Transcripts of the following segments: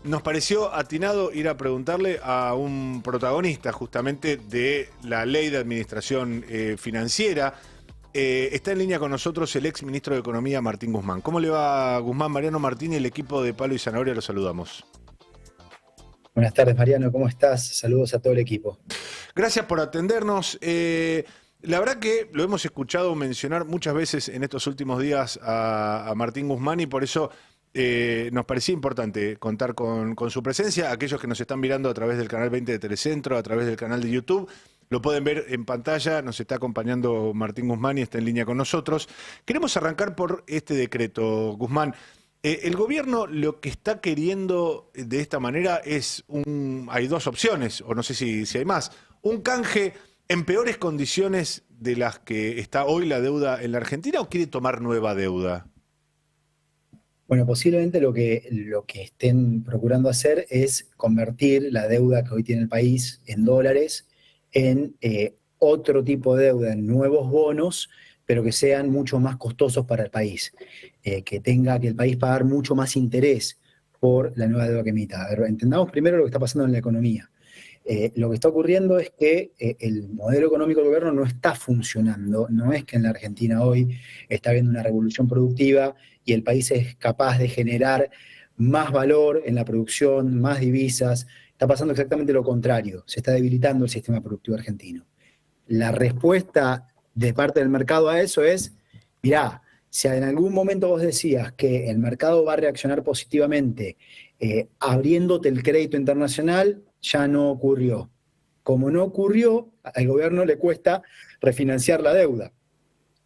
nos pareció atinado ir a preguntarle a un protagonista justamente de la ley de administración financiera. Está en línea con nosotros el ex ministro de Economía, Martín Guzmán. ¿Cómo le va, Guzmán? Mariano Martín y el equipo de Palo y Zanahoria los saludamos. Buenas tardes, Mariano, ¿cómo estás? Saludos a todo el equipo. Gracias por atendernos. La verdad que lo hemos escuchado mencionar muchas veces en estos últimos días a Martín Guzmán y por eso nos parecía importante contar con su presencia. Aquellos que nos están mirando a través del canal 20 de Telecentro, a través del canal de YouTube, lo pueden ver en pantalla. Nos está acompañando Martín Guzmán y está en línea con nosotros. Queremos arrancar por este decreto, Guzmán. El gobierno lo que está queriendo de esta manera es hay dos opciones, o no sé si hay más. Un canje en peores condiciones de las que está hoy la deuda en la Argentina, ¿o quiere tomar nueva deuda? Bueno, posiblemente lo que estén procurando hacer es convertir la deuda que hoy tiene el país en dólares en otro tipo de deuda, en nuevos bonos, pero que sean mucho más costosos para el país, que tenga que el país pagar mucho más interés por la nueva deuda que emita. A ver, entendamos primero lo que está pasando en la economía. Lo que está ocurriendo es que el modelo económico del gobierno no está funcionando. No es que en la Argentina hoy está habiendo una revolución productiva y el país es capaz de generar más valor en la producción, más divisas. Está pasando exactamente lo contrario. Se está debilitando el sistema productivo argentino. La respuesta de parte del mercado a eso es, mirá, si en algún momento vos decías que el mercado va a reaccionar positivamente abriéndote el crédito internacional, ya no ocurrió. Como no ocurrió, al gobierno le cuesta refinanciar la deuda.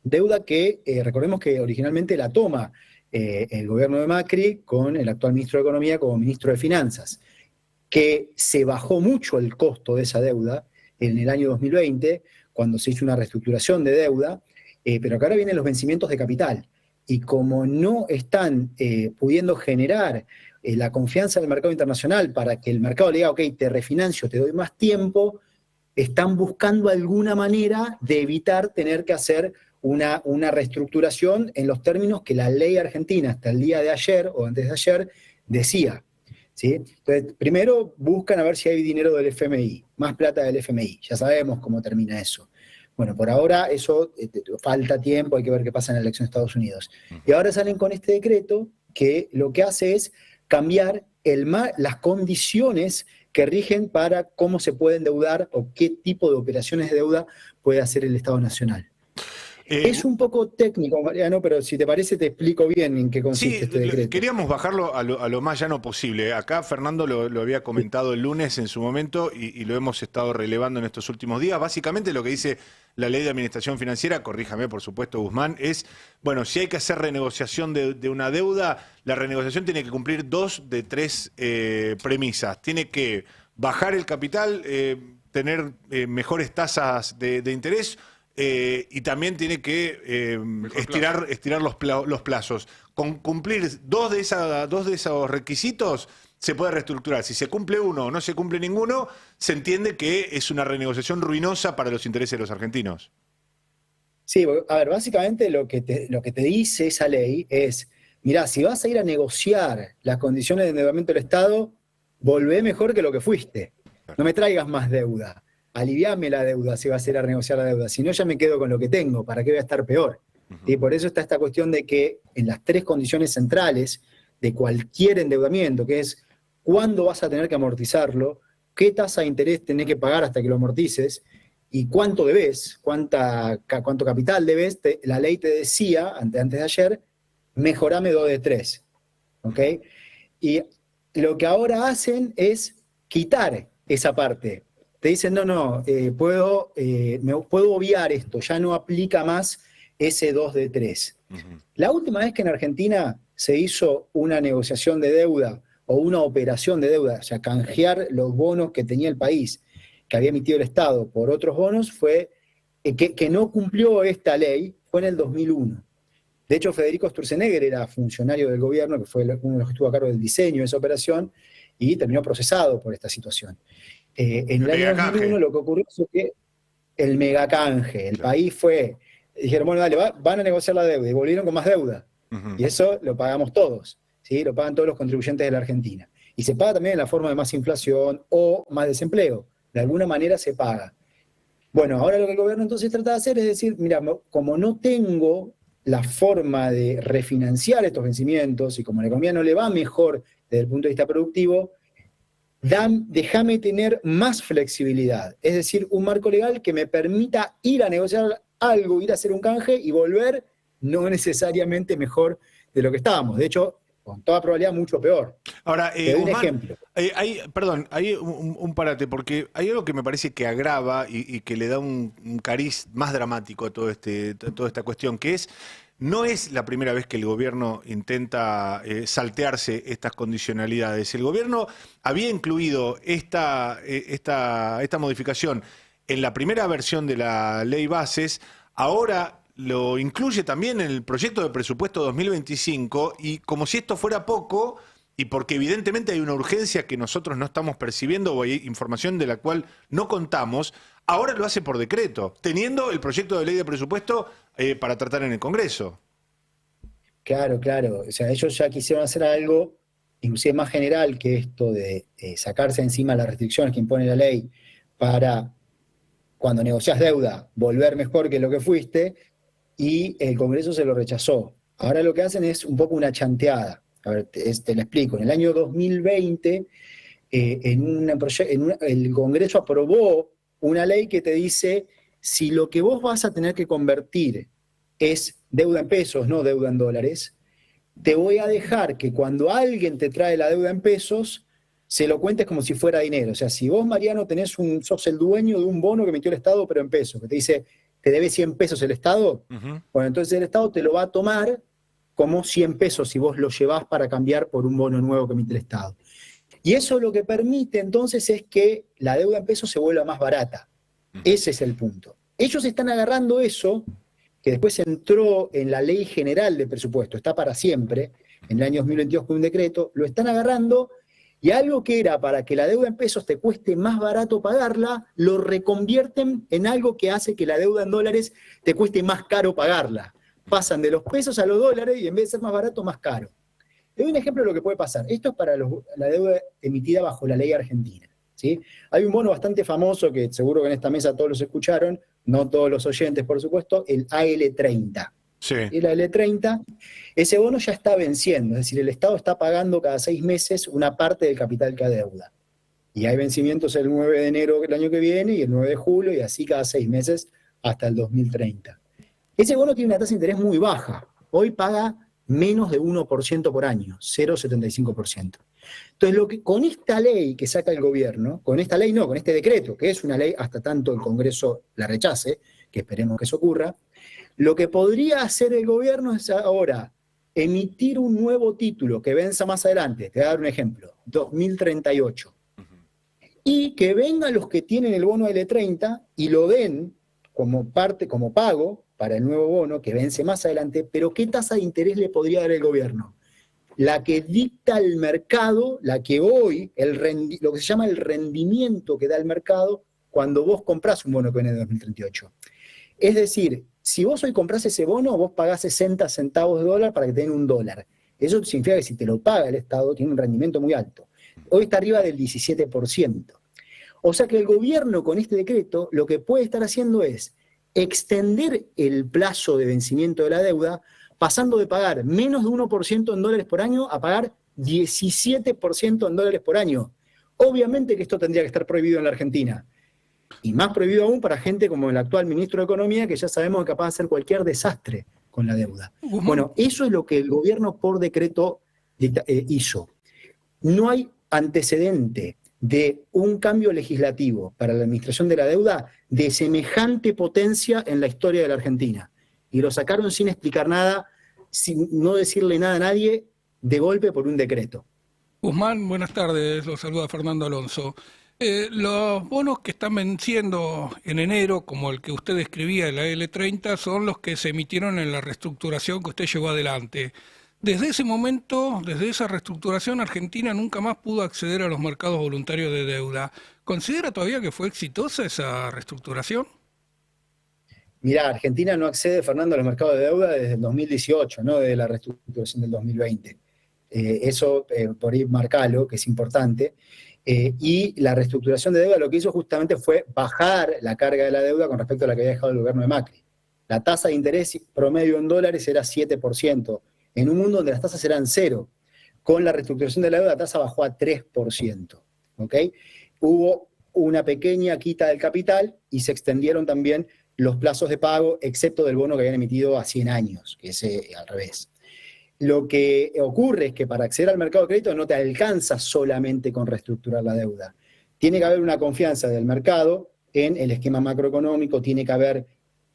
Deuda que, recordemos que originalmente la toma el gobierno de Macri con el actual ministro de Economía como ministro de Finanzas, que se bajó mucho el costo de esa deuda en el año 2020, cuando se hizo una reestructuración de deuda, pero que ahora vienen los vencimientos de capital. Y como no están pudiendo generar la confianza del mercado internacional para que el mercado le diga, ok, te refinancio, te doy más tiempo, están buscando alguna manera de evitar tener que hacer una reestructuración en los términos que la ley argentina hasta el día de ayer o antes de ayer decía. ¿Sí? Entonces, primero buscan a ver si hay dinero del FMI, más plata del FMI. Ya sabemos cómo termina eso. Bueno, por ahora eso falta tiempo, hay que ver qué pasa en la elección de Estados Unidos. Y ahora salen con este decreto que lo que hace es cambiar las condiciones que rigen para cómo se puede endeudar o qué tipo de operaciones de deuda puede hacer el Estado Nacional. Es un poco técnico, Mariano, pero si te parece te explico bien en qué consiste este decreto. Queríamos bajarlo a lo más llano posible. Acá Fernando lo había comentado el lunes en su momento y lo hemos estado relevando en estos últimos días. Básicamente lo que dice la ley de administración financiera, corríjame por supuesto Guzmán, es, bueno, si hay que hacer renegociación de una deuda, la renegociación tiene que cumplir 2 de 3 premisas. Tiene que bajar el capital, tener mejores tasas de interés, y también tiene que estirar los plazos. Con cumplir dos de esos requisitos se puede reestructurar. Si se cumple uno o no se cumple ninguno, se entiende que es una renegociación ruinosa para los intereses de los argentinos. Sí, a ver, básicamente lo que te dice esa ley es, mirá, si vas a ir a negociar las condiciones de endeudamiento del Estado, volvé mejor que lo que fuiste. No me traigas más deuda. Aliviame la deuda si vas a ir a renegociar la deuda, si no ya me quedo con lo que tengo, ¿para qué voy a estar peor? Y por eso está esta cuestión de que en las 3 condiciones centrales de cualquier endeudamiento, que es cuándo vas a tener que amortizarlo, qué tasa de interés tenés que pagar hasta que lo amortices, y cuánto debes, cuánto capital debes, la ley te decía, antes de ayer, mejorame 2 de 3. ¿Ok? Y lo que ahora hacen es quitar esa parte. Te dicen, no, puedo obviar esto, ya no aplica más ese 2 de 3. La última vez que en Argentina se hizo una negociación de deuda o una operación de deuda, o sea, canjear los bonos que tenía el país, que había emitido el Estado por otros bonos, fue que no cumplió esta ley, fue en el 2001. De hecho, Federico Sturzenegger era funcionario del gobierno, que fue uno de los que estuvo a cargo del diseño de esa operación, y terminó procesado por esta situación. En el año 2001 lo que ocurrió fue que el megacanje, el país fue, dijeron, bueno, dale, van a negociar la deuda, y volvieron con más deuda. Y eso lo pagamos todos, ¿sí? Lo pagan todos los contribuyentes de la Argentina. Y se paga también en la forma de más inflación o más desempleo. De alguna manera se paga. Bueno, ahora lo que el gobierno entonces trata de hacer es decir, mira, como no tengo la forma de refinanciar estos vencimientos y como la economía no le va mejor desde el punto de vista productivo, déjame tener más flexibilidad. Es decir, un marco legal que me permita ir a negociar algo, ir a hacer un canje y volver no necesariamente mejor de lo que estábamos. De hecho, con toda probabilidad, mucho peor. Ahora, Te doy un Guzmán, ejemplo. perdón, hay un parate, porque hay algo que me parece que agrava y que le da un cariz más dramático a toda esta cuestión, que es, no es la primera vez que el gobierno intenta saltearse estas condicionalidades. El gobierno había incluido esta modificación en la primera versión de la ley bases, ahora lo incluye también en el proyecto de presupuesto 2025 y como si esto fuera poco, y porque evidentemente hay una urgencia que nosotros no estamos percibiendo o hay información de la cual no contamos, ahora lo hace por decreto, teniendo el proyecto de ley de presupuesto para tratar en el Congreso. Claro, claro. O sea, ellos ya quisieron hacer algo, inclusive más general que esto de sacarse encima las restricciones que impone la ley para, cuando negociás deuda, volver mejor que lo que fuiste, y el Congreso se lo rechazó. Ahora lo que hacen es un poco una chanteada. A ver, te lo explico. En el año 2020, el Congreso aprobó una ley que te dice, si lo que vos vas a tener que convertir es deuda en pesos, no deuda en dólares, te voy a dejar que cuando alguien te trae la deuda en pesos, se lo cuentes como si fuera dinero. O sea, si vos, Mariano, sos el dueño de un bono que emitió el Estado, pero en pesos, que te dice, te debe 100 pesos el Estado, bueno, entonces el Estado te lo va a tomar como 100 pesos si vos lo llevás para cambiar por un bono nuevo que emite el Estado. Y eso lo que permite entonces es que la deuda en pesos se vuelva más barata. Ese es el punto. Ellos están agarrando eso, que después entró en la Ley General de Presupuesto, está para siempre, en el año 2022 con un decreto, lo están agarrando y algo que era para que la deuda en pesos te cueste más barato pagarla, lo reconvierten en algo que hace que la deuda en dólares te cueste más caro pagarla. Pasan de los pesos a los dólares y en vez de ser más barato, más caro. Te doy un ejemplo de lo que puede pasar. Esto es para la deuda emitida bajo la ley argentina, ¿sí? Hay un bono bastante famoso que seguro que en esta mesa todos los escucharon, no todos los oyentes, por supuesto, el AL30. Sí. El AL30, ese bono ya está venciendo, es decir, el Estado está pagando cada 6 meses una parte del capital que adeuda. Y hay vencimientos el 9 de enero del año que viene y el 9 de julio y así cada 6 meses hasta el 2030. Ese bono tiene una tasa de interés muy baja. Hoy paga menos de 1% por año, 0,75%. Entonces, con esta ley que saca el gobierno, con esta ley no, con este decreto, que es una ley hasta tanto el Congreso la rechace, que esperemos que eso ocurra, lo que podría hacer el gobierno es ahora emitir un nuevo título que venza más adelante, te voy a dar un ejemplo, 2038, y que vengan los que tienen el bono L30 y lo den como pago para el nuevo bono que vence más adelante, pero ¿qué tasa de interés le podría dar el gobierno? La que dicta el mercado, la que hoy, lo que se llama el rendimiento que da el mercado cuando vos comprás un bono que viene de 2038. Es decir, si vos hoy comprás ese bono, vos pagás 60 centavos de dólar para que te den un dólar. Eso significa que si te lo paga el Estado, tiene un rendimiento muy alto. Hoy está arriba del 17%. O sea que el gobierno con este decreto lo que puede estar haciendo es extender el plazo de vencimiento de la deuda, pasando de pagar menos de 1% en dólares por año a pagar 17% en dólares por año. Obviamente que esto tendría que estar prohibido en la Argentina. Y más prohibido aún para gente como el actual ministro de Economía, que ya sabemos que es capaz de hacer cualquier desastre con la deuda. Bueno, eso es lo que el gobierno por decreto hizo. No hay antecedente de un cambio legislativo para la administración de la deuda de semejante potencia en la historia de la Argentina. Y lo sacaron sin explicar nada, sin no decirle nada a nadie, de golpe por un decreto. Guzmán, buenas tardes, lo saluda Fernando Alonso. Los bonos que están venciendo en enero, como el que usted describía, el AL30, son los que se emitieron en la reestructuración que usted llevó adelante. Desde ese momento, desde esa reestructuración, Argentina nunca más pudo acceder a los mercados voluntarios de deuda. ¿Considera todavía que fue exitosa esa reestructuración? Mirá, Argentina no accede, Fernando, a los mercados de deuda desde el 2018, no desde la reestructuración del 2020. Eso por ahí marcalo, que es importante. Y la reestructuración de deuda lo que hizo justamente fue bajar la carga de la deuda con respecto a la que había dejado el gobierno de Macri. La tasa de interés promedio en dólares era 7%, en un mundo donde las tasas eran cero. Con la reestructuración de la deuda, la tasa bajó a 3%. ¿Ok? Hubo una pequeña quita del capital y se extendieron también los plazos de pago, excepto del bono que habían emitido a 100 años, que es al revés. Lo que ocurre es que para acceder al mercado de crédito no te alcanza solamente con reestructurar la deuda. Tiene que haber una confianza del mercado en el esquema macroeconómico, tiene que haber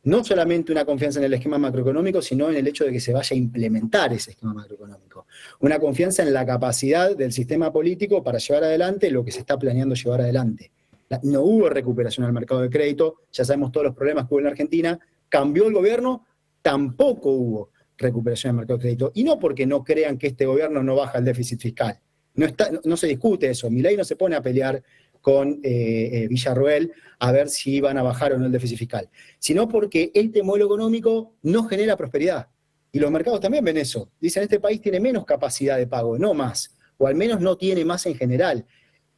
no solamente una confianza en el esquema macroeconómico, sino en el hecho de que se vaya a implementar ese esquema macroeconómico. Una confianza en la capacidad del sistema político para llevar adelante lo que se está planeando llevar adelante. No hubo recuperación al mercado de crédito, ya sabemos todos los problemas que hubo en la Argentina, cambió el gobierno, tampoco hubo recuperación del mercado de crédito. Y no porque no crean que este gobierno no baja el déficit fiscal. No se discute eso. Milei no se pone a pelear con Villarroel a ver si van a bajar o no el déficit fiscal, sino porque este modelo económico no genera prosperidad. Y los mercados también ven eso. Dicen, este país tiene menos capacidad de pago, no más. O al menos no tiene más en general.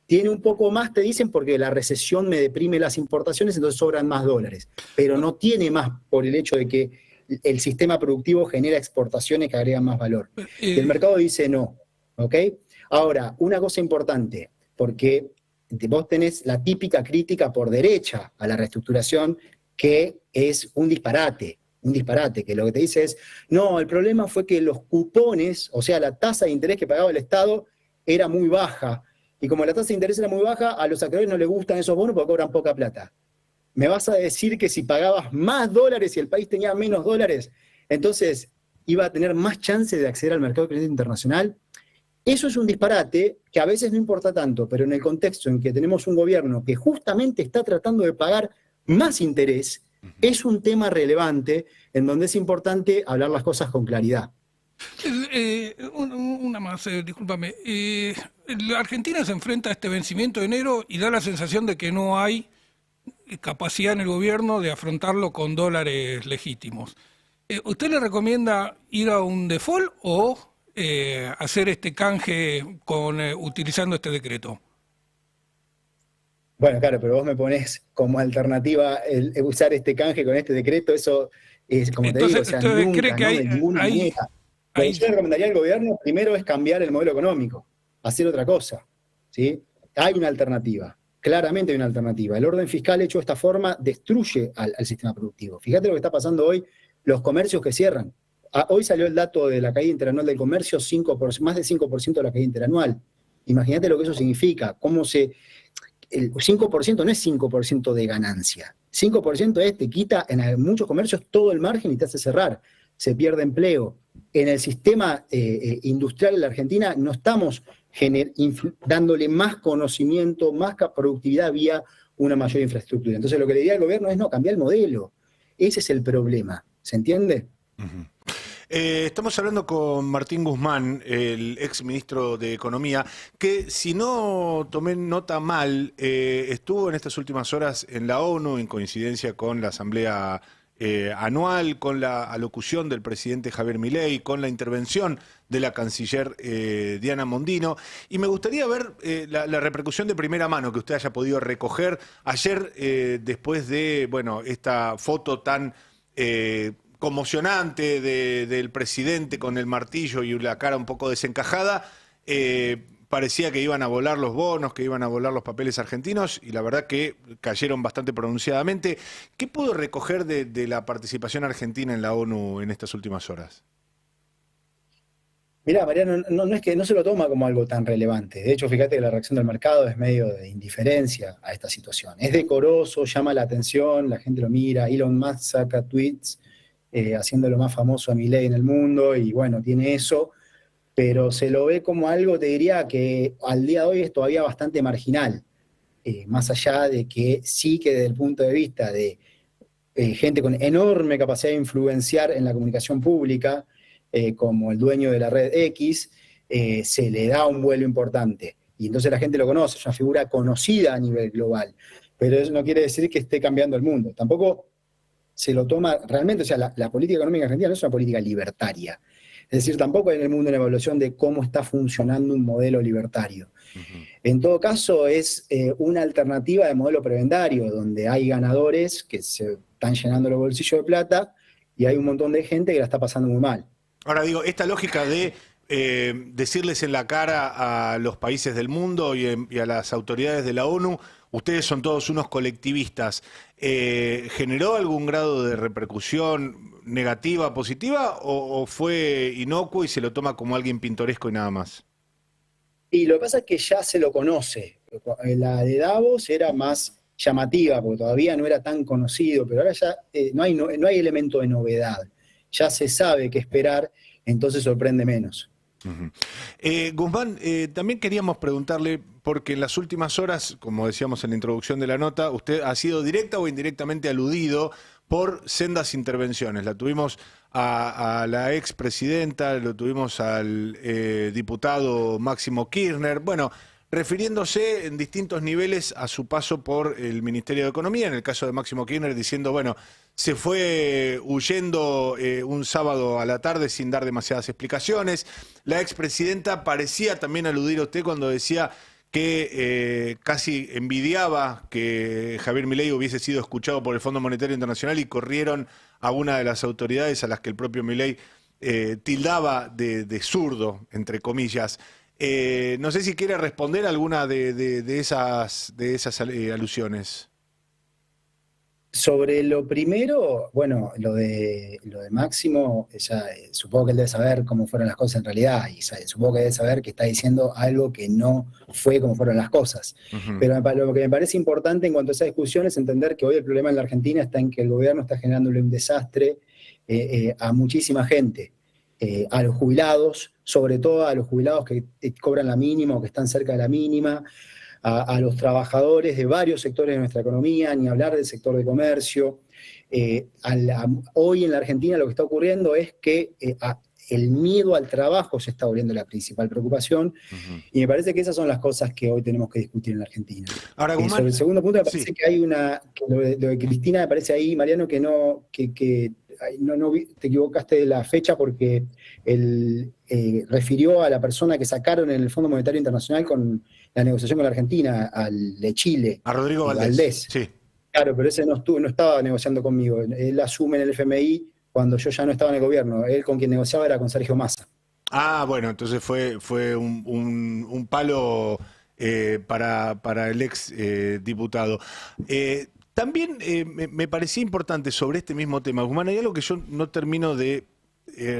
Tiene un poco más, te dicen, porque la recesión me deprime las importaciones, entonces sobran más dólares. Pero no tiene más por el hecho de que el sistema productivo genera exportaciones que agregan más valor. Y el mercado dice no. ¿Ok? Ahora, una cosa importante, porque vos tenés la típica crítica por derecha a la reestructuración, que es un disparate, que lo que te dice es, no, el problema fue que los cupones, o sea, la tasa de interés que pagaba el Estado era muy baja, y como la tasa de interés era muy baja, a los acreedores no les gustan esos bonos porque cobran poca plata. ¿Me vas a decir que si pagabas más dólares y el país tenía menos dólares, entonces iba a tener más chance de acceder al mercado de crédito internacional? Eso es un disparate que a veces no importa tanto, pero en el contexto en que tenemos un gobierno que justamente está tratando de pagar más interés, es un tema relevante en donde es importante hablar las cosas con claridad. Una más, discúlpame. La Argentina se enfrenta a este vencimiento de enero y da la sensación de que no hay capacidad en el gobierno de afrontarlo con dólares legítimos. ¿Usted le recomienda ir a un default o hacer este canje utilizando este decreto? Bueno, claro, pero vos me ponés como alternativa el usar este canje con este decreto, eso es, como Entonces, te digo, o sea, nunca, ¿cree que ¿no? De ninguna manera. Lo que yo le recomendaría al gobierno primero es cambiar el modelo económico, hacer otra cosa, ¿sí? Hay una alternativa, claramente hay una alternativa. El orden fiscal hecho de esta forma destruye al sistema productivo. Fíjate lo que está pasando hoy, los comercios que cierran. Hoy salió el dato de la caída interanual del comercio, más de 5% de la caída interanual. Imagínate lo que eso significa, el 5% no es 5% de ganancia. 5% te quita en muchos comercios todo el margen y te hace cerrar. Se pierde empleo. En el sistema industrial de la Argentina no estamos dándole más conocimiento, más productividad vía una mayor infraestructura. Entonces lo que le diría al gobierno es no, cambiar el modelo. Ese es el problema. ¿Se entiende? Uh-huh. Estamos hablando con Martín Guzmán, el ex ministro de Economía, que si no tomé nota mal, estuvo en estas últimas horas en la ONU en coincidencia con la Asamblea anual, con la alocución del presidente Javier Milei, con la intervención de la canciller Diana Mondino, y me gustaría ver la repercusión de primera mano que usted haya podido recoger ayer después de, bueno, esta foto tan conmocionante del presidente con el martillo y la cara un poco desencajada. Parecía que iban a volar los bonos, que iban a volar los papeles argentinos, y la verdad que cayeron bastante pronunciadamente. ¿Qué pudo recoger de la participación argentina en la ONU en estas últimas horas? Mirá, Mariano, no es que no se lo toma como algo tan relevante. De hecho, fíjate que la reacción del mercado es medio de indiferencia a esta situación. Es decoroso, llama la atención, la gente lo mira, Elon Musk saca tweets haciéndolo más famoso a Milei en el mundo, y bueno, tiene eso, pero se lo ve como algo, te diría, que al día de hoy es todavía bastante marginal, más allá de que sí que desde el punto de vista de gente con enorme capacidad de influenciar en la comunicación pública, como el dueño de la red X, se le da un vuelo importante, y entonces la gente lo conoce, es una figura conocida a nivel global, pero eso no quiere decir que esté cambiando el mundo, tampoco se lo toma realmente, o sea, la política económica argentina no es una política libertaria. Es decir, tampoco hay en el mundo una evaluación de cómo está funcionando un modelo libertario. En todo caso, es una alternativa de modelo prebendario, donde hay ganadores que se están llenando los bolsillos de plata y hay un montón de gente que la está pasando muy mal. Ahora digo, esta lógica de decirles en la cara a los países del mundo y a las autoridades de la ONU, ustedes son todos unos colectivistas, ¿generó algún grado de repercusión negativa, positiva, o fue inocuo y se lo toma como alguien pintoresco y nada más? Y lo que pasa es que ya se lo conoce. La de Davos era más llamativa, porque todavía no era tan conocido, pero ahora ya no hay elemento de novedad. Ya se sabe qué esperar, entonces sorprende menos. Guzmán, también queríamos preguntarle, porque en las últimas horas, como decíamos en la introducción de la nota, usted ha sido directa o indirectamente aludido por sendas intervenciones. La tuvimos a la expresidenta, lo tuvimos al diputado Máximo Kirchner, bueno, refiriéndose en distintos niveles a su paso por el Ministerio de Economía, en el caso de Máximo Kirchner, diciendo, bueno, se fue huyendo un sábado a la tarde sin dar demasiadas explicaciones. La expresidenta parecía también aludir a usted cuando decía que casi envidiaba que Javier Milei hubiese sido escuchado por el Fondo Monetario Internacional y corrieron a una de las autoridades a las que el propio Milei tildaba de zurdo, entre comillas. No sé si quiere responder a alguna de esas alusiones. Sobre lo primero, bueno, lo de Máximo, supongo que él debe saber cómo fueron las cosas en realidad, y supongo que debe saber que está diciendo algo que no fue como fueron las cosas. Pero lo que me parece importante en cuanto a esa discusión es entender que hoy el problema en la Argentina está en que el gobierno está generándole un desastre a muchísima gente, a los jubilados, sobre todo a los jubilados que cobran la mínima o que están cerca de la mínima, a los trabajadores de varios sectores de nuestra economía, ni hablar del sector de comercio. Hoy en la Argentina lo que está ocurriendo es que el miedo al trabajo se está volviendo la principal preocupación, y me parece que esas son las cosas que hoy tenemos que discutir en la Argentina. Ahora, Guzmán, sobre el segundo punto, me parece sí, que hay lo de Cristina, me parece ahí, Mariano, que te equivocaste de la fecha, porque él refirió a la persona que sacaron en el Fondo Monetario Internacional con la negociación con la Argentina, al de Chile, a Rodrigo Valdés. Sí. Claro, pero ese no estaba negociando conmigo. Él asume en el FMI cuando yo ya no estaba en el gobierno. Él con quien negociaba era con Sergio Massa. Ah, bueno, entonces fue un palo para el ex diputado. También me parecía importante sobre este mismo tema, Guzmán, hay algo que yo no termino de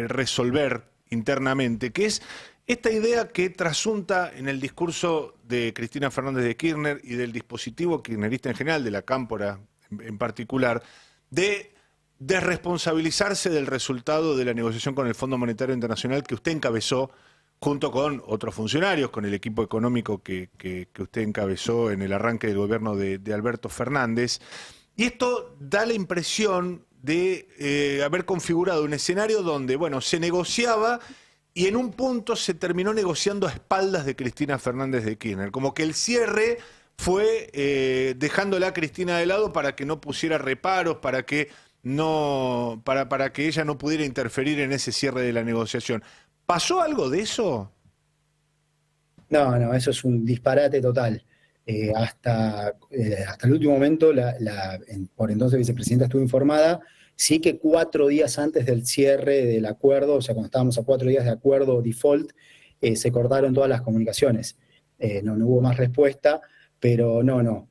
resolver internamente, que es esta idea que trasunta en el discurso de Cristina Fernández de Kirchner y del dispositivo kirchnerista en general, de la Cámpora en particular, de desresponsabilizarse del resultado de la negociación con el Fondo Monetario Internacional que usted encabezó junto con otros funcionarios, con el equipo económico que usted encabezó en el arranque del gobierno de Alberto Fernández. Y esto da la impresión de haber configurado un escenario donde, bueno, se negociaba y en un punto se terminó negociando a espaldas de Cristina Fernández de Kirchner. Como que el cierre fue dejándola a Cristina de lado para que no pusiera reparos, para que ella no pudiera interferir en ese cierre de la negociación. ¿Pasó algo de eso? No, eso es un disparate total. Hasta el último momento, por entonces vicepresidenta estuvo informada, sí que 4 días antes del cierre del acuerdo, o sea, cuando estábamos a 4 días de acuerdo default, se cortaron todas las comunicaciones. No hubo más respuesta, pero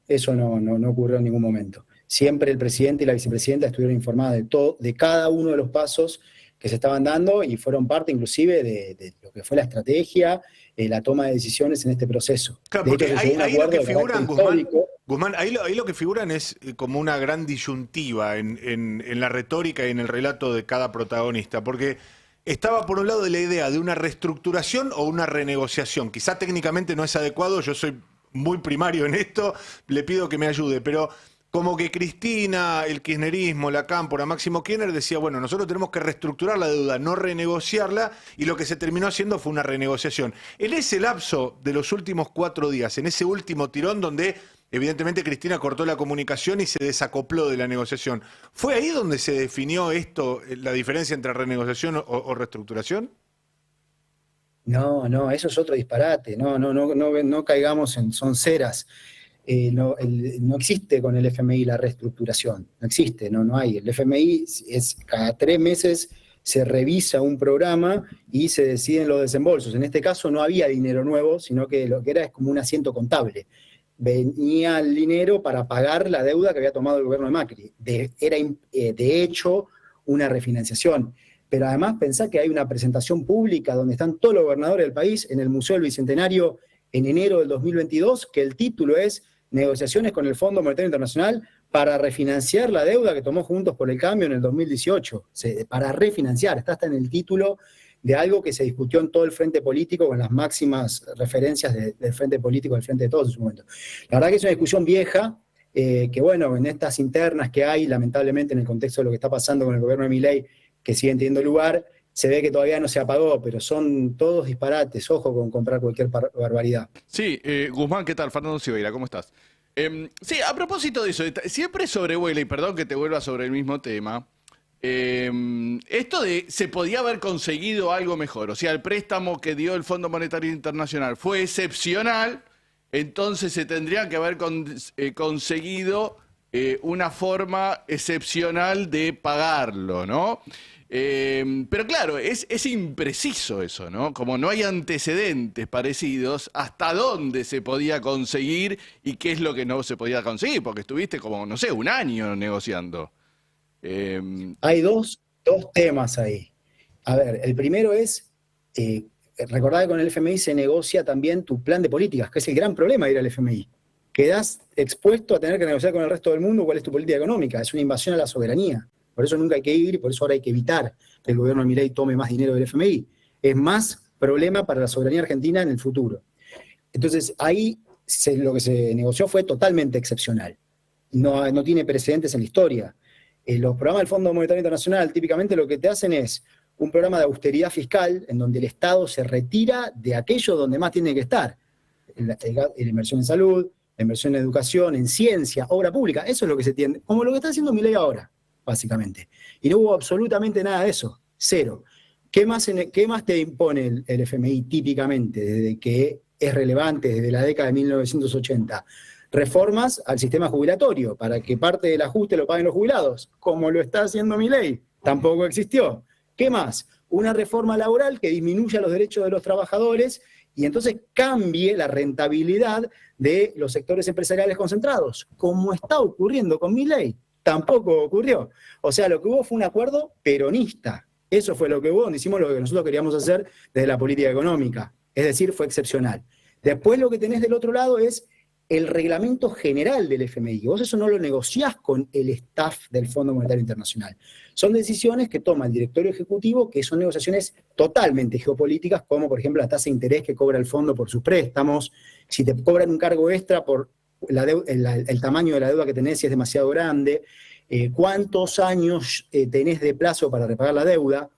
eso no ocurrió en ningún momento. Siempre el presidente y la vicepresidenta estuvieron informadas de cada uno de los pasos que se estaban dando, y fueron parte inclusive de lo que fue la estrategia, la toma de decisiones en este proceso. Claro, de porque hecho, ahí lo que figuran, histórico. Guzmán, ahí lo que figuran es como una gran disyuntiva en la retórica y en el relato de cada protagonista, porque estaba por un lado de la idea de una reestructuración o una renegociación. Quizá técnicamente no es adecuado, yo soy muy primario en esto, le pido que me ayude, pero como que Cristina, el kirchnerismo, la Cámpora, Máximo Kirchner decía, bueno, nosotros tenemos que reestructurar la deuda, no renegociarla, y lo que se terminó haciendo fue una renegociación. En ese lapso de los últimos 4 días, en ese último tirón donde evidentemente Cristina cortó la comunicación y se desacopló de la negociación, ¿fue ahí donde se definió esto, la diferencia entre renegociación o reestructuración? No, eso es otro disparate. No caigamos en sonceras. No existe con el FMI la reestructuración. No existe, no hay. El FMI es cada 3 meses se revisa un programa y se deciden los desembolsos. En este caso no había dinero nuevo, sino que lo que era es como un asiento contable. Venía el dinero para pagar la deuda que había tomado el gobierno de Macri. Era de hecho una refinanciación. Pero además pensá que hay una presentación pública donde están todos los gobernadores del país en el Museo del Bicentenario en enero del 2022, que el título es Negociaciones con el Fondo Monetario Internacional para refinanciar la deuda que tomó Juntos por el Cambio en el 2018. Para refinanciar, está hasta en el título de algo que se discutió en todo el frente político con las máximas referencias del frente político, del frente de todos en su momento. La verdad que es una discusión vieja, que bueno, en estas internas que hay, lamentablemente en el contexto de lo que está pasando con el gobierno de Milei, que siguen teniendo lugar, se ve que todavía no se apagó, pero son todos disparates, ojo con comprar cualquier barbaridad. Sí, Guzmán, ¿qué tal? Fernando Silveira, ¿cómo estás? Sí, a propósito de eso, siempre sobrevuela, y perdón que te vuelva sobre el mismo tema, esto de se podía haber conseguido algo mejor, o sea, el préstamo que dio el Fondo Monetario Internacional fue excepcional, entonces se tendría que haber conseguido una forma excepcional de pagarlo, ¿no? Pero claro, es impreciso eso, ¿no? Como no hay antecedentes parecidos, ¿hasta dónde se podía conseguir y qué es lo que no se podía conseguir? Porque estuviste como, no sé, un año negociando. Hay dos temas ahí. A ver, el primero es, recordad que con el FMI se negocia también tu plan de políticas, que es el gran problema de ir al FMI. Quedás expuesto a tener que negociar con el resto del mundo cuál es tu política económica. Es una invasión a la soberanía. Por eso nunca hay que ir y por eso ahora hay que evitar que el gobierno de Milei tome más dinero del FMI. Es más problema para la soberanía argentina en el futuro. Entonces, ahí lo que se negoció fue totalmente excepcional. No tiene precedentes en la historia. Los programas del Fondo Monetario Internacional típicamente lo que te hacen es un programa de austeridad fiscal en donde el Estado se retira de aquello donde más tiene que estar. La inversión en salud, la inversión en educación, en ciencia, obra pública. Eso es lo que se tiende, como lo que está haciendo Milei ahora, básicamente. Y no hubo absolutamente nada de eso. Cero. ¿Qué más te impone el FMI típicamente desde que es relevante, desde la década de 1980? Reformas al sistema jubilatorio, para que parte del ajuste lo paguen los jubilados, como lo está haciendo Milei. Tampoco existió. ¿Qué más? Una reforma laboral que disminuya los derechos de los trabajadores y entonces cambie la rentabilidad de los sectores empresariales concentrados, como está ocurriendo con Milei. Tampoco ocurrió. O sea, lo que hubo fue un acuerdo peronista. Eso fue lo que hubo, donde hicimos lo que nosotros queríamos hacer desde la política económica. Es decir, fue excepcional. Después lo que tenés del otro lado es el reglamento general del FMI. Vos eso no lo negociás con el staff del Fondo Monetario Internacional. Son decisiones que toma el directorio ejecutivo, que son negociaciones totalmente geopolíticas, como por ejemplo la tasa de interés que cobra el fondo por sus préstamos, si te cobran un cargo extra por el tamaño de la deuda que tenés si es demasiado grande, cuántos años tenés de plazo para repagar la deuda,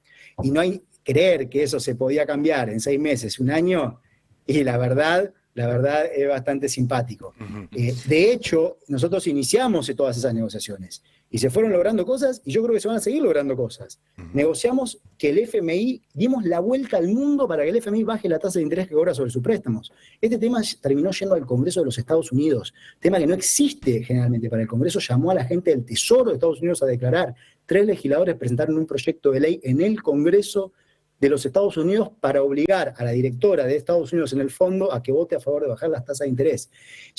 y no hay creer que eso se podía cambiar en 6 meses, un año, y la verdad es bastante simpático. De hecho, nosotros iniciamos todas esas negociaciones y se fueron logrando cosas y yo creo que se van a seguir logrando cosas. Negociamos que el FMI, dimos la vuelta al mundo para que el FMI baje la tasa de interés que cobra sobre sus préstamos. Este tema terminó yendo al Congreso de los Estados Unidos, tema que no existe generalmente para el Congreso, llamó a la gente del Tesoro de Estados Unidos a declarar. 3 legisladores presentaron un proyecto de ley en el Congreso de los Estados Unidos para obligar a la directora de Estados Unidos en el fondo a que vote a favor de bajar las tasas de interés.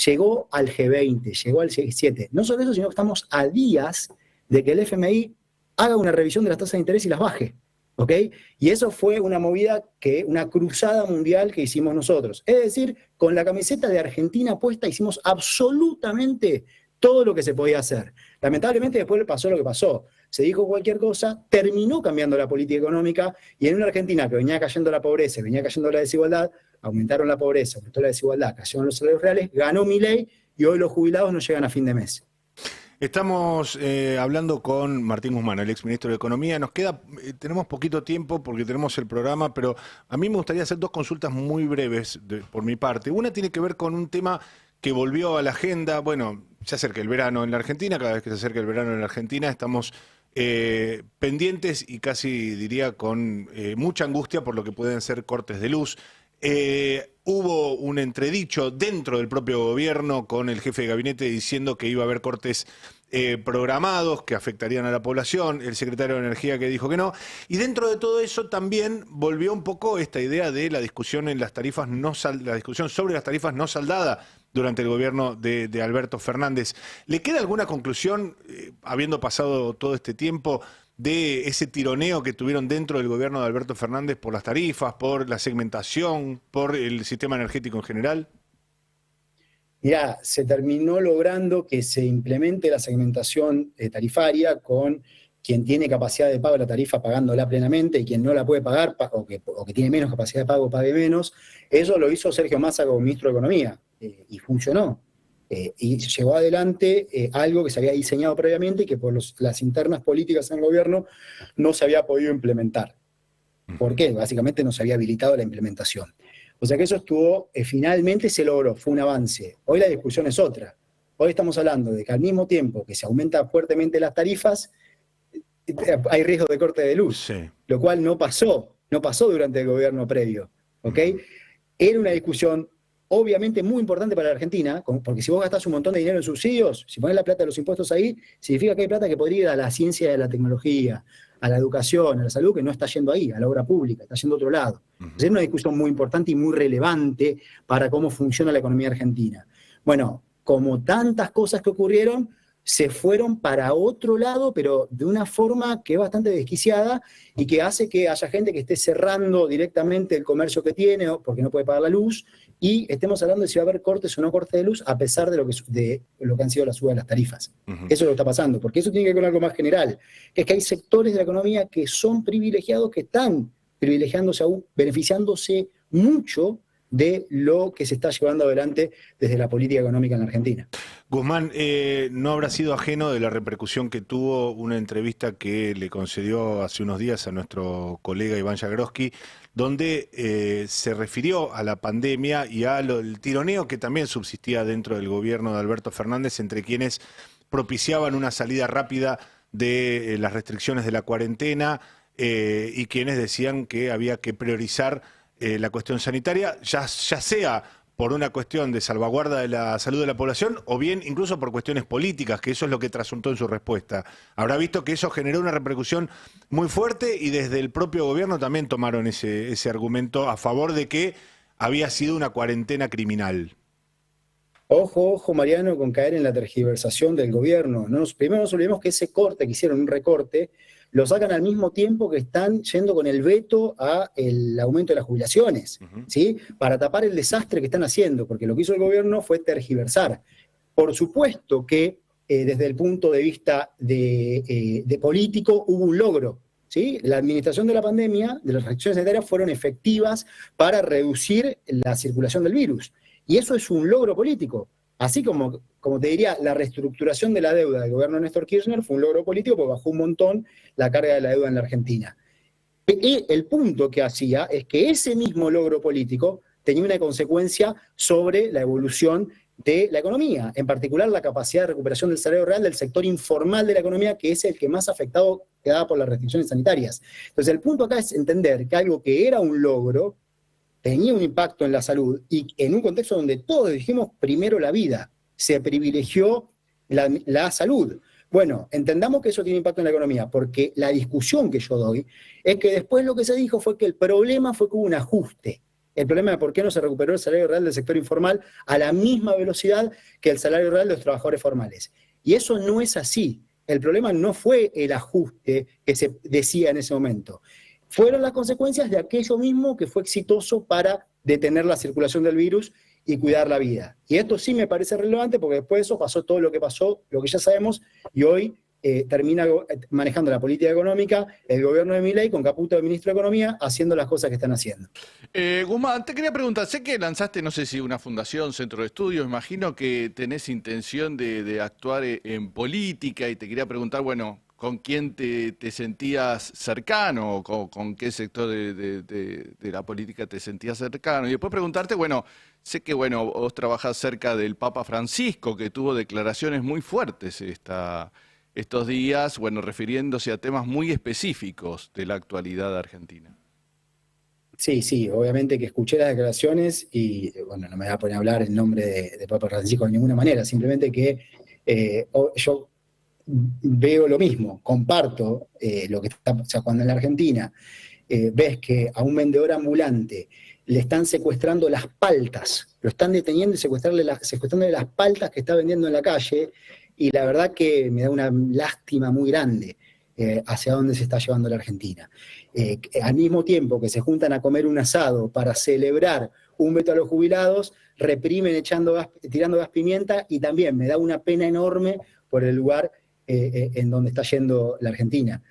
Llegó al G20, llegó al G7. No solo eso, sino que estamos a días de que el FMI haga una revisión de las tasas de interés y las baje. ¿Ok? Y eso fue una movida, una cruzada mundial que hicimos nosotros. Es decir, con la camiseta de Argentina puesta hicimos absolutamente todo lo que se podía hacer. Lamentablemente después le pasó lo que pasó. Se dijo cualquier cosa, terminó cambiando la política económica y en una Argentina que venía cayendo la pobreza, venía cayendo la desigualdad, aumentaron la pobreza, aumentó la desigualdad, cayeron los salarios reales, ganó Milei y hoy los jubilados no llegan a fin de mes. Estamos hablando con Martín Guzmán, el exministro de Economía. Tenemos poquito tiempo porque tenemos el programa, pero a mí me gustaría hacer 2 consultas muy breves por mi parte. Una tiene que ver con un tema que volvió a la agenda. Bueno, se acerca el verano en la Argentina, cada vez que se acerca el verano en la Argentina estamos pendientes y casi diría con mucha angustia por lo que pueden ser cortes de luz. Hubo un entredicho dentro del propio gobierno con el jefe de gabinete diciendo que iba a haber cortes programados que afectarían a la población, el secretario de Energía que dijo que no, y dentro de todo eso también volvió un poco esta idea de la discusión en las tarifas la discusión sobre las tarifas no saldada durante el gobierno de Alberto Fernández. ¿Le queda alguna conclusión, habiendo pasado todo este tiempo, de ese tironeo que tuvieron dentro del gobierno de Alberto Fernández por las tarifas, por la segmentación, por el sistema energético en general? Mirá, se terminó logrando que se implemente la segmentación tarifaria con quien tiene capacidad de pago de la tarifa pagándola plenamente y quien no la puede pagar o que tiene menos capacidad de pago pague menos. Eso lo hizo Sergio Massa como ministro de Economía y funcionó. Y llevó adelante algo que se había diseñado previamente y que por las internas políticas en el gobierno no se había podido implementar. ¿Por qué? Básicamente no se había habilitado la implementación. O sea que eso finalmente se logró, fue un avance. Hoy la discusión es otra. Hoy estamos hablando de que al mismo tiempo que se aumentan fuertemente las tarifas, hay riesgo de corte de luz, Sí. Lo cual no pasó durante el gobierno previo. ¿Ok? Era una discusión obviamente muy importante para la Argentina, porque si vos gastás un montón de dinero en subsidios, si pones la plata de los impuestos ahí, significa que hay plata que podría ir a la ciencia y a la tecnología, a la educación, a la salud, que no está yendo ahí, a la obra pública, está yendo a otro lado. Es una discusión muy importante y muy relevante para cómo funciona la economía argentina. Bueno, como tantas cosas que ocurrieron, se fueron para otro lado, pero de una forma que es bastante desquiciada y que hace que haya gente que esté cerrando directamente el comercio que tiene porque no puede pagar la luz, y estemos hablando de si va a haber cortes o no cortes de luz a pesar de lo que han sido las subas de las tarifas. Eso es lo que está pasando, porque eso tiene que ver con algo más general, que es que hay sectores de la economía que son privilegiados, que están privilegiándose aún, beneficiándose mucho de lo que se está llevando adelante desde la política económica en la Argentina. Guzmán, no habrá sido ajeno de la repercusión que tuvo una entrevista que le concedió hace unos días a nuestro colega Iván Jagroski, donde se refirió a la pandemia y al tironeo que también subsistía dentro del gobierno de Alberto Fernández entre quienes propiciaban una salida rápida de las restricciones de la cuarentena y quienes decían que había que priorizar la cuestión sanitaria, ya sea por una cuestión de salvaguarda de la salud de la población o bien incluso por cuestiones políticas, que eso es lo que trasuntó en su respuesta. Habrá visto que eso generó una repercusión muy fuerte y desde el propio gobierno también tomaron ese argumento a favor de que había sido una cuarentena criminal. Ojo, Mariano, con caer en la tergiversación del gobierno. Primero nos olvidemos que ese corte, que hicieron un recorte, lo sacan al mismo tiempo que están yendo con el veto al aumento de las jubilaciones, ¿sí? Para tapar el desastre que están haciendo, porque lo que hizo el gobierno fue tergiversar. Por supuesto que desde el punto de vista de político hubo un logro, ¿sí? La administración de la pandemia, de las restricciones sanitarias, fueron efectivas para reducir la circulación del virus. Y eso es un logro político. Así como te diría, la reestructuración de la deuda del gobierno de Néstor Kirchner fue un logro político porque bajó un montón la carga de la deuda en la Argentina. Y el punto que hacía es que ese mismo logro político tenía una consecuencia sobre la evolución de la economía, en particular la capacidad de recuperación del salario real del sector informal de la economía, que es el que más afectado quedaba por las restricciones sanitarias. Entonces el punto acá es entender que algo que era un logro tenía un impacto en la salud y en un contexto donde todos dijimos primero la vida, se privilegió la salud. Bueno, entendamos que eso tiene impacto en la economía, porque la discusión que yo doy es que después lo que se dijo fue que el problema fue que hubo un ajuste. El problema de por qué no se recuperó el salario real del sector informal a la misma velocidad que el salario real de los trabajadores formales. Y eso no es así. El problema no fue el ajuste que se decía en ese momento. Fueron las consecuencias de aquello mismo que fue exitoso para detener la circulación del virus y cuidar la vida. Y esto sí me parece relevante porque después de eso pasó todo lo que pasó, lo que ya sabemos, y hoy termina manejando la política económica el gobierno de Milei con Caputo de ministro de Economía haciendo las cosas que están haciendo. Guzmán, te quería preguntar, sé que lanzaste, no sé si una fundación, centro de estudios, imagino que tenés intención de actuar en política y te quería preguntar, bueno, ¿con quién te sentías cercano? ¿Con qué sector de la política te sentías cercano? Y después preguntarte, bueno, sé que vos trabajás cerca del Papa Francisco, que tuvo declaraciones muy fuertes estos días, bueno, refiriéndose a temas muy específicos de la actualidad argentina. Sí, sí, obviamente que escuché las declaraciones y, bueno, no me voy a poner a hablar en nombre de Papa Francisco de ninguna manera, simplemente que yo veo lo mismo, comparto lo que está, o sea, cuando en la Argentina ves que a un vendedor ambulante le están secuestrando las paltas, lo están deteniendo y secuestrándole las paltas que está vendiendo en la calle, y la verdad que me da una lástima muy grande hacia dónde se está llevando la Argentina. Al mismo tiempo que se juntan a comer un asado para celebrar un veto a los jubilados, reprimen tirando gas pimienta, y también me da una pena enorme por el lugar en donde está yendo la Argentina.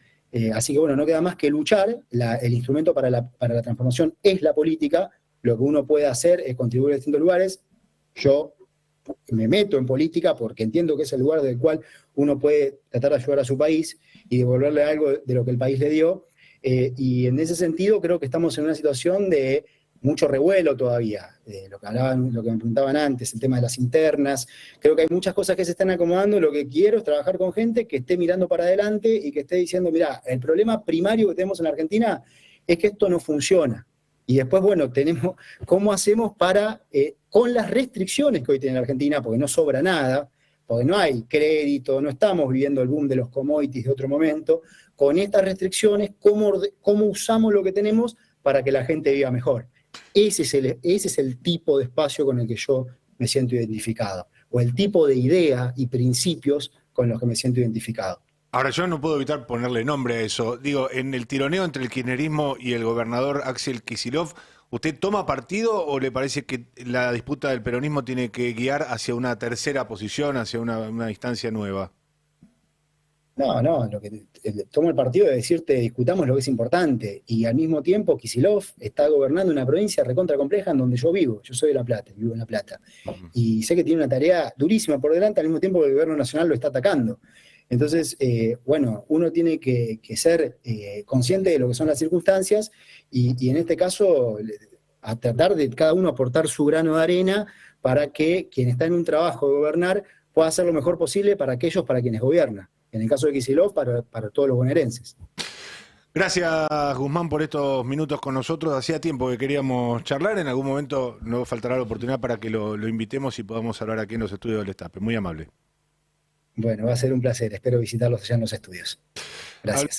Así que bueno, no queda más que luchar. El instrumento para la transformación es la política. Lo que uno puede hacer es contribuir a distintos lugares. Yo me meto en política porque entiendo que es el lugar del cual uno puede tratar de ayudar a su país y devolverle algo de lo que el país le dio. Y en ese sentido creo que estamos en una situación de mucho revuelo todavía, lo que me preguntaban antes, el tema de las internas. Creo que hay muchas cosas que se están acomodando. Lo que quiero es trabajar con gente que esté mirando para adelante y que esté diciendo, mirá, el problema primario que tenemos en la Argentina es que esto no funciona. Y después, bueno, tenemos cómo hacemos para, con las restricciones que hoy tiene la Argentina, porque no sobra nada, porque no hay crédito, no estamos viviendo el boom de los commodities de otro momento, con estas restricciones, cómo usamos lo que tenemos para que la gente viva mejor. Ese es el tipo de espacio con el que yo me siento identificado, o el tipo de idea y principios con los que me siento identificado. Ahora, yo no puedo evitar ponerle nombre a eso. Digo, en el tironeo entre el kirchnerismo y el gobernador Axel Kicillof, ¿usted toma partido o le parece que la disputa del peronismo tiene que guiar hacia una tercera posición, hacia una instancia nueva? No, tomo el partido de decirte, discutamos lo que es importante, y al mismo tiempo Kicillof está gobernando una provincia recontra compleja en donde yo vivo. Yo soy de La Plata, vivo en La Plata, y sé que tiene una tarea durísima por delante, al mismo tiempo que el gobierno nacional lo está atacando. Entonces, bueno, uno tiene que ser consciente de lo que son las circunstancias, y en este caso a tratar de cada uno aportar su grano de arena para que quien está en un trabajo de gobernar pueda hacer lo mejor posible para aquellos para quienes gobierna. En el caso de Kicillof, para todos los bonaerenses. Gracias, Guzmán, por estos minutos con nosotros. Hacía tiempo que queríamos charlar. En algún momento nos faltará la oportunidad para que lo invitemos y podamos hablar aquí en los estudios del Destape. Muy amable. Bueno, va a ser un placer. Espero visitarlos allá en los estudios. Gracias.